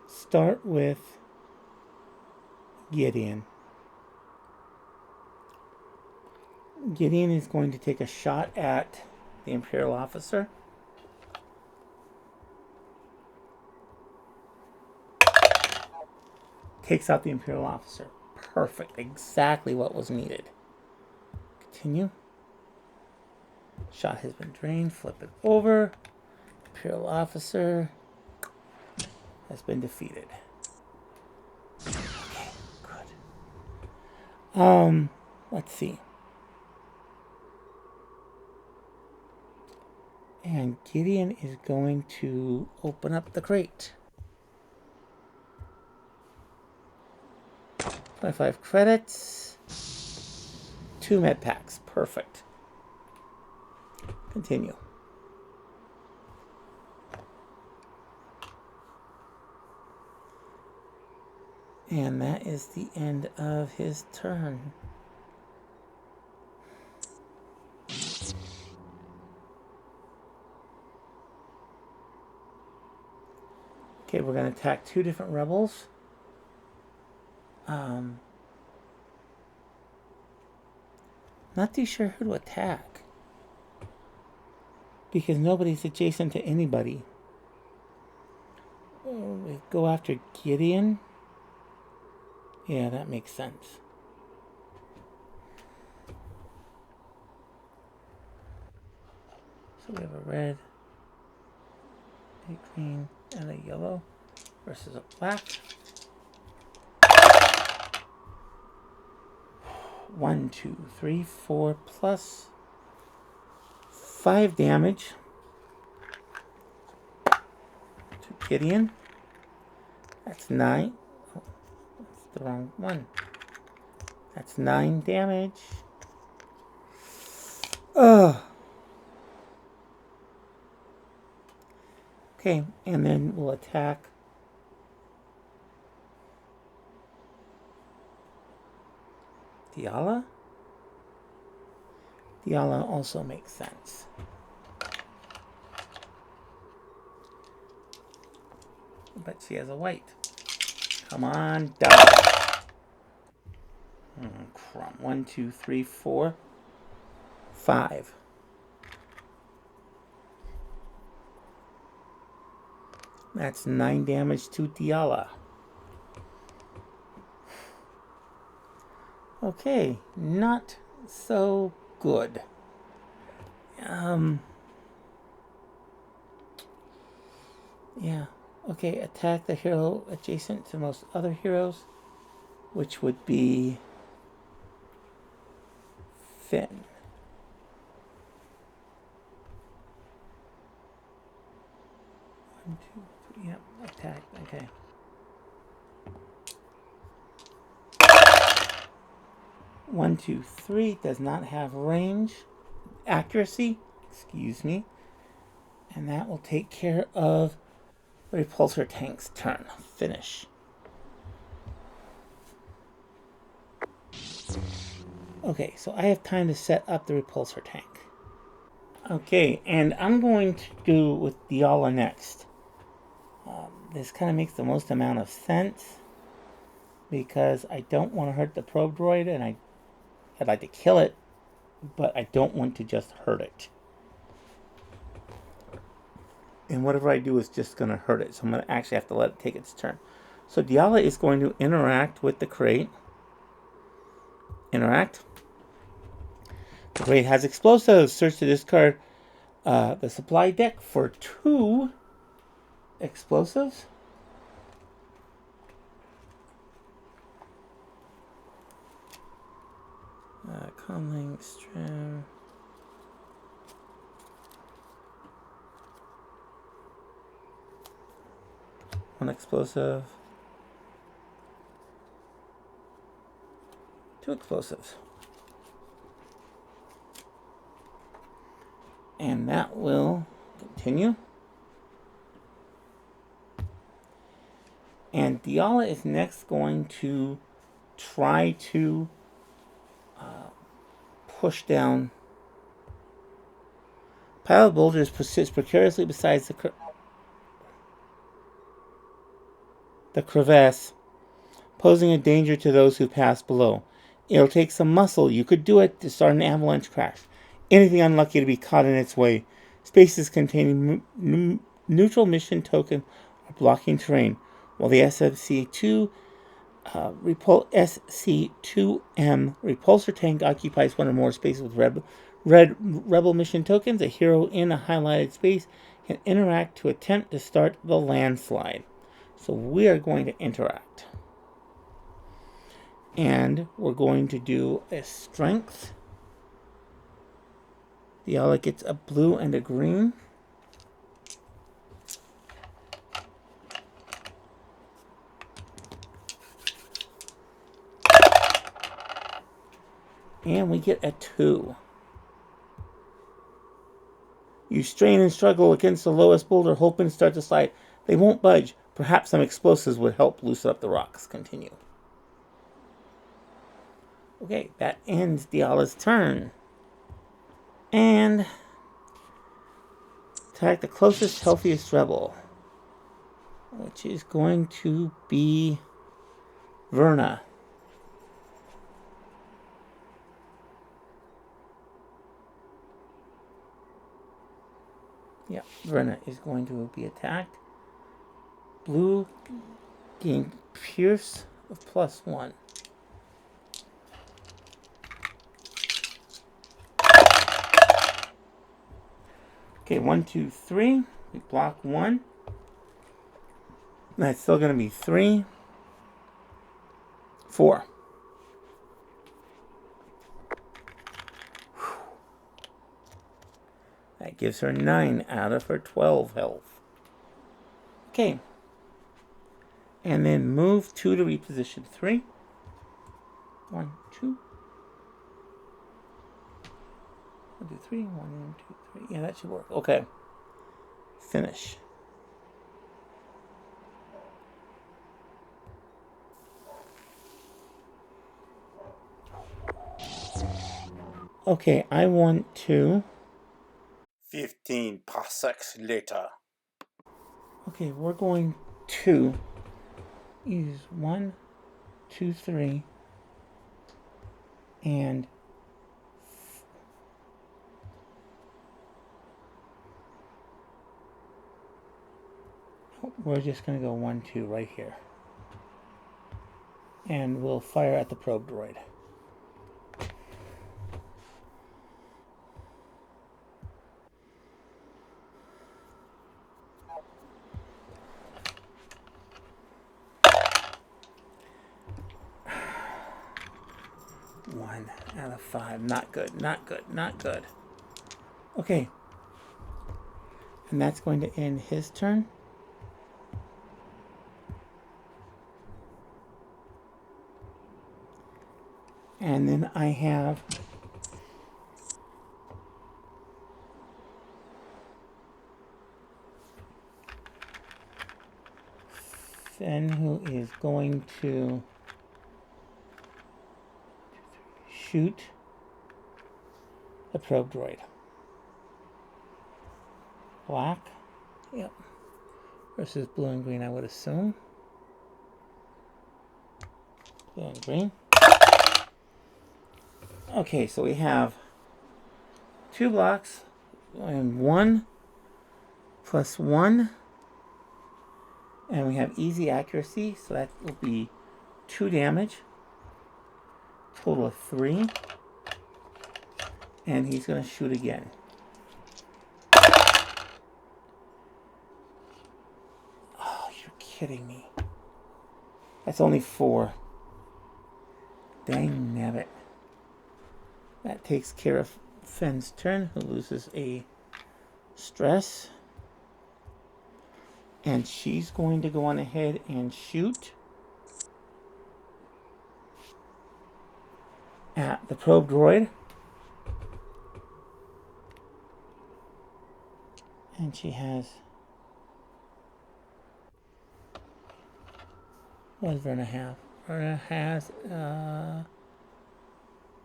start with Gideon. Gideon is going to take a shot at the Imperial officer. Takes out the Imperial officer. Perfect. Exactly what was needed. Continue. Shot has been drained. Flip it over. Imperial officer has been defeated. Okay, good. Let's see. And Gideon is going to open up the crate. 25 credits. 2 med packs. Perfect. Continue. And that is the end of his turn. Okay, we're going to attack 2 different rebels. Not too sure who to attack, because nobody's adjacent to anybody. We go after Gideon. Yeah, that makes sense. So we have a red, a green, and a yellow versus a black. 1, 2, 3, 4 plus 5 damage to Gideon. That's 9. Oh, that's the wrong one. That's 9 damage. Ugh. Okay, and then we'll attack Diala. Diala also makes sense. But she has a white. Come on, die. Crumb. 1, 2, 3, 4, 5. That's 9 damage to Diala. Okay, not so good. Yeah. Okay, attack the hero adjacent to most other heroes, which would be Finn. 1, 2, 3, yep, attack, okay. 1, 2, 3 does not have range, accuracy, excuse me, and that will take care of the repulsor tank's turn. Finish. Okay, so I have time to set up the repulsor tank. Okay, and I'm going to do with Diala next. This kind of makes the most amount of sense, because I don't want to hurt the probe droid, and I'd like to kill it, but I don't want to just hurt it. And whatever I do is just going to hurt it, so I'm going to actually have to let it take its turn. So Diala is going to interact with the crate. Interact. The crate has explosives. Search to discard the supply deck for 2 explosives. Comlink, Strim. One explosive. 2 explosives. And that will continue. And Diala is next going to try to push down. Pile of boulders persists precariously beside the crevasse, posing a danger to those who pass below. It'll take some muscle. You could do it to start an avalanche crash. Anything unlucky to be caught in its way. Spaces containing neutral mission token are blocking terrain, while the SFC-2 SC2M repulsor tank occupies one or more spaces with red rebel mission tokens. A hero in a highlighted space can interact to attempt to start the landslide. So we are going to interact. And we're going to do a strength. The ally gets a blue and a green. And we get a 2. You strain and struggle against the lowest boulder, hoping to start the slide. They won't budge. Perhaps some explosives would help loosen up the rocks. Continue. Okay, that ends Diala's turn. And attack the closest, healthiest rebel, which is going to be Verna. Yeah, Verna is going to be attacked. Blue gain Pierce of +1. Okay, 1, 2, 3. We block 1. That's still going to be 3, 4. That gives her 9 out of her 12 health. Okay. And then move 2 to reposition 3. 1, 2. 1, 2, 3. 1, 2, 3. Yeah, that should work. Okay. Finish. Okay, I want to... 15 parsecs later. Okay, we're going to use 1, 2, 3, and we're just going to go 1, 2 right here. And we'll fire at the probe droid. One out of 5. Not good, not good, not good. Okay. And that's going to end his turn. And then I have Finn, who is going to shoot the probe droid. Black. Yep. Versus blue and green, I would assume. Blue and green. Okay, so we have 2 blocks and 1 plus 1. And we have easy accuracy, so that will be 2 damage. Total of 3. And he's going to shoot again. Oh, you're kidding me. That's only 4. Dang nabbit. That takes care of Fenn's turn, who loses a stress. And she's going to go on ahead and shoot at the probe droid. And she has... What does Verna have? Verna has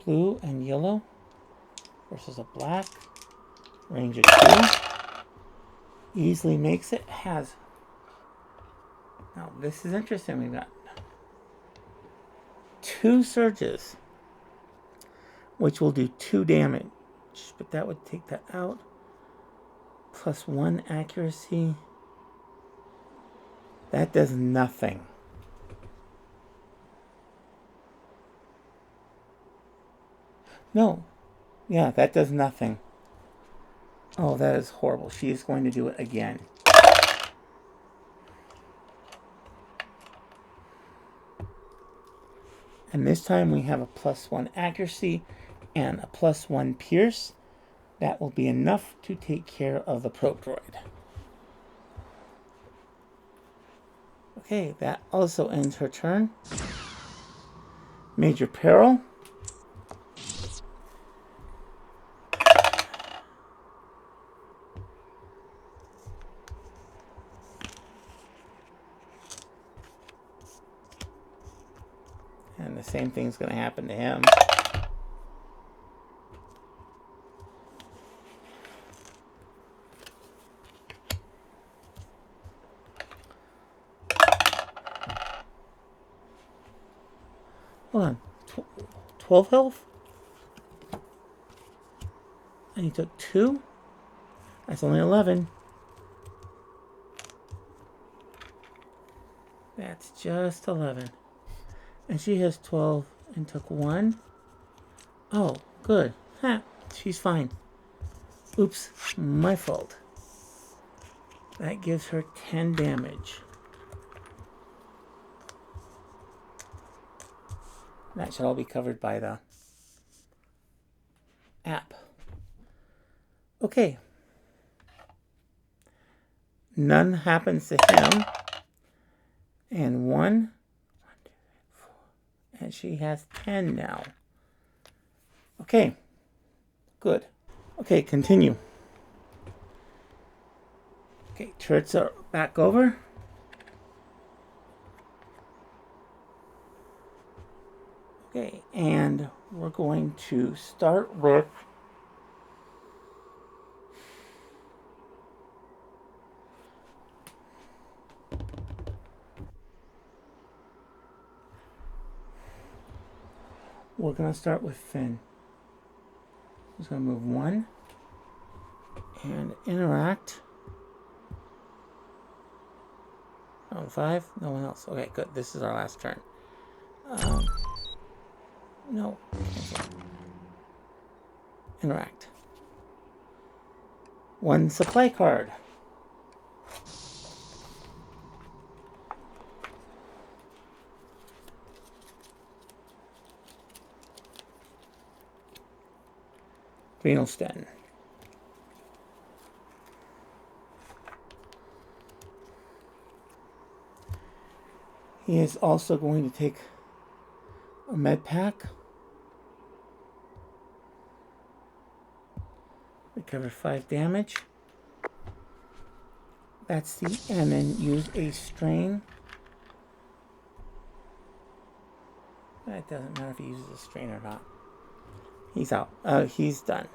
blue and yellow versus a black. Range of 2. Easily makes it. Has... Now, this is interesting. We've got 2 surges, which will do 2 damage. But that would take that out. Plus 1 accuracy. That does nothing. No. Yeah, that does nothing. Oh, that is horrible. She is going to do it again. And this time we have a +1 accuracy and a +1 pierce. That will be enough to take care of the probe droid. Okay, that also ends her turn. Major peril. And the same thing's going to happen to him. Hold on. 12 health? And he took 2? That's only 11. That's just 11. And she has 12 and took 1. Oh, good. Ha, she's fine. Oops, my fault. That gives her 10 damage. That should all be covered by the app. Okay. None happens to him. And 1, 2, 4. And she has 10 now. Okay. Good. Okay, continue. Okay, turrets are back over. Okay, and we're going to start with Finn. He's going to move 1 and interact. Oh, 5? No one else. Okay, good. This is our last turn. No. Cancel. Interact. 1 supply card. Greenelstein. He is also going to take a med pack. Recover 5 damage. That's the, and then use a strain. It doesn't matter if he uses a strain or not. He's out. He's done.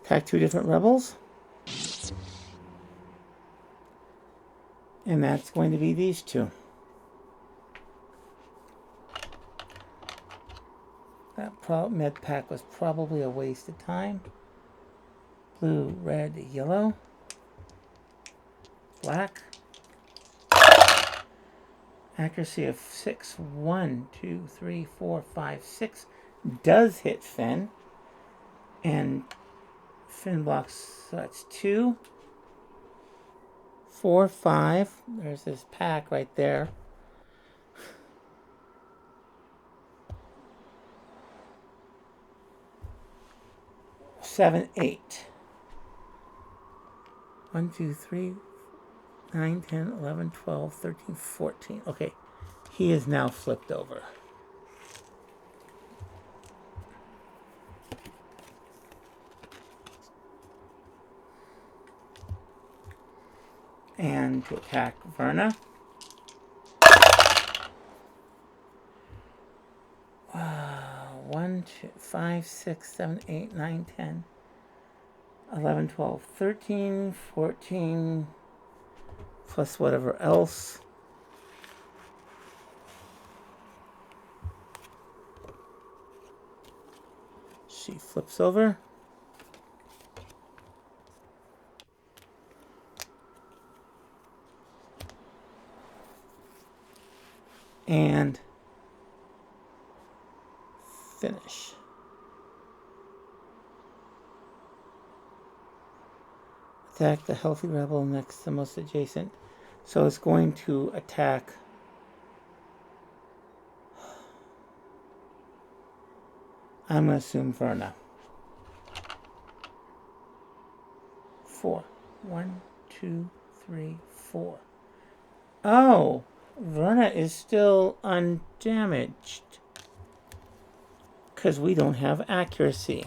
Attack 2 different rebels. And that's going to be these 2. That med pack was probably a waste of time. Blue, red, yellow. Black. Accuracy of 6. 1, 2, 3, 4, 5, 6. Does hit Finn. And Finn blocks, so that's 2. 4, 5. There's this pack right there. 7, 8. 1, 2, 3, 9, 10, 11, 12, 13, 14. Okay, he is now flipped over. And to attack Verna. 1, 2, 5, 6, 7, 8, 9, 10, 11, 12, 13, 14, plus whatever else. She flips over. And finish. Attack the healthy rebel next to the most adjacent. So it's going to attack. I'm going to assume Verna. 4. 1, 2, 3, 4. Oh, Verna is still undamaged. Because we don't have accuracy.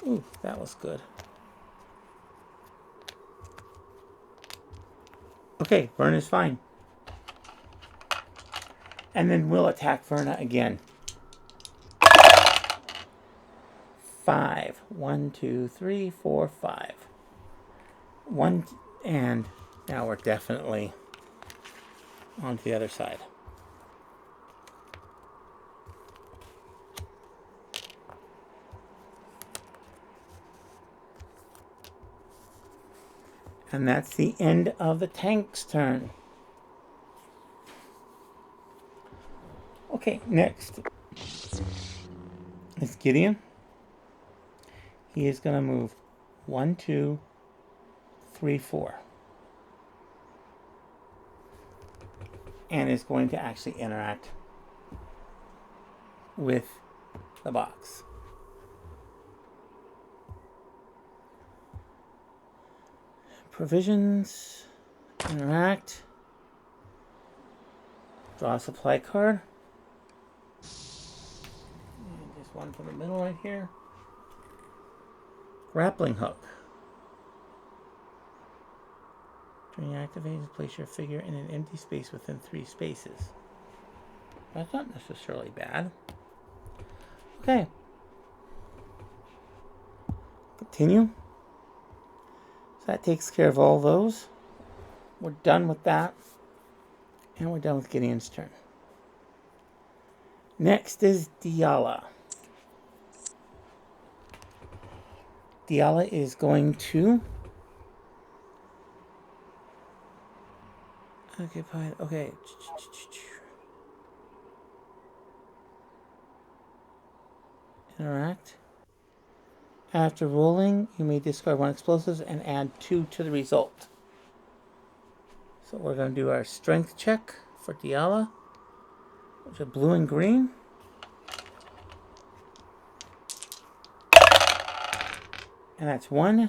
Ooh, that was good. Okay, Verna's fine. And then we'll attack Verna again. 5. 1, 2, 3, 4, 5. 1, and now we're definitely on to the other side. And that's the end of the tank's turn. Okay, next is Gideon. He is going to move 1, 2, 3, 4. And is going to actually interact with the box. Provisions. Interact. Draw a supply card. And just one from the middle right here. Grappling hook. During activation, place your figure in an empty space within 3 spaces. That's not necessarily bad. Okay. Continue. So that takes care of all those. We're done with that. And we're done with Gideon's turn. Next is Diala. Diala is going to okay. Interact. After rolling, you may discard 1 explosives and add 2 to the result. So we're going to do our strength check for Diala, which are blue and green. And that's 1,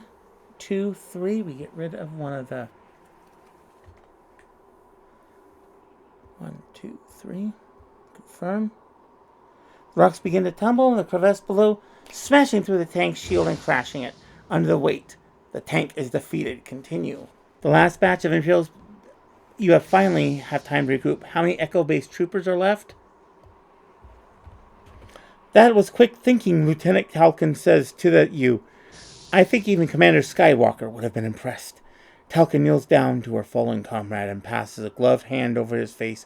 2, 3. We get rid of one of the 1, 2, 3. Confirm. The rocks begin to tumble in the crevasse below, smashing through the tank's shield and crashing it. Under the weight, the tank is defeated. Continue. The last batch of Imperials. You finally have time to regroup. How many Echo-based troopers are left? That was quick thinking, Lieutenant Talcon says to you. I think even Commander Skywalker would have been impressed. Talcon kneels down to her fallen comrade and passes a gloved hand over his face,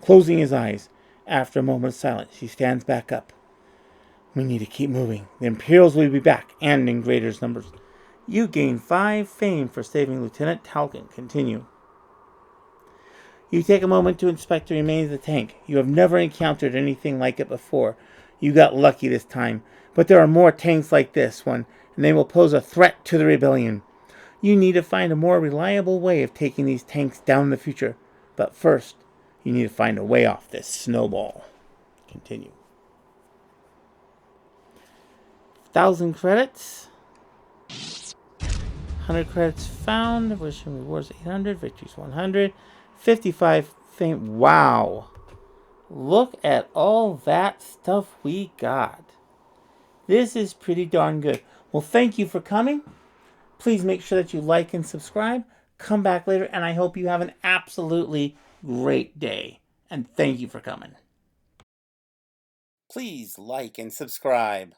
closing his eyes. After a moment of silence, she stands back up. We need to keep moving. The Imperials will be back, and in greater numbers. You gain 5 fame for saving Lieutenant Talcon. Continue. You take a moment to inspect the remains of the tank. You have never encountered anything like it before. You got lucky this time. But there are more tanks like this one, and they will pose a threat to the rebellion. You need to find a more reliable way of taking these tanks down in the future. But first, you need to find a way off this snowball. Continue. 1,000 credits. 100 credits found. Wishing rewards 800. Victories 100. 55 fame. Wow. Look at all that stuff we got. This is pretty darn good. Well, thank you for coming. Please make sure that you like and subscribe. Come back later, and I hope you have an absolutely great day. And thank you for coming. Please like and subscribe.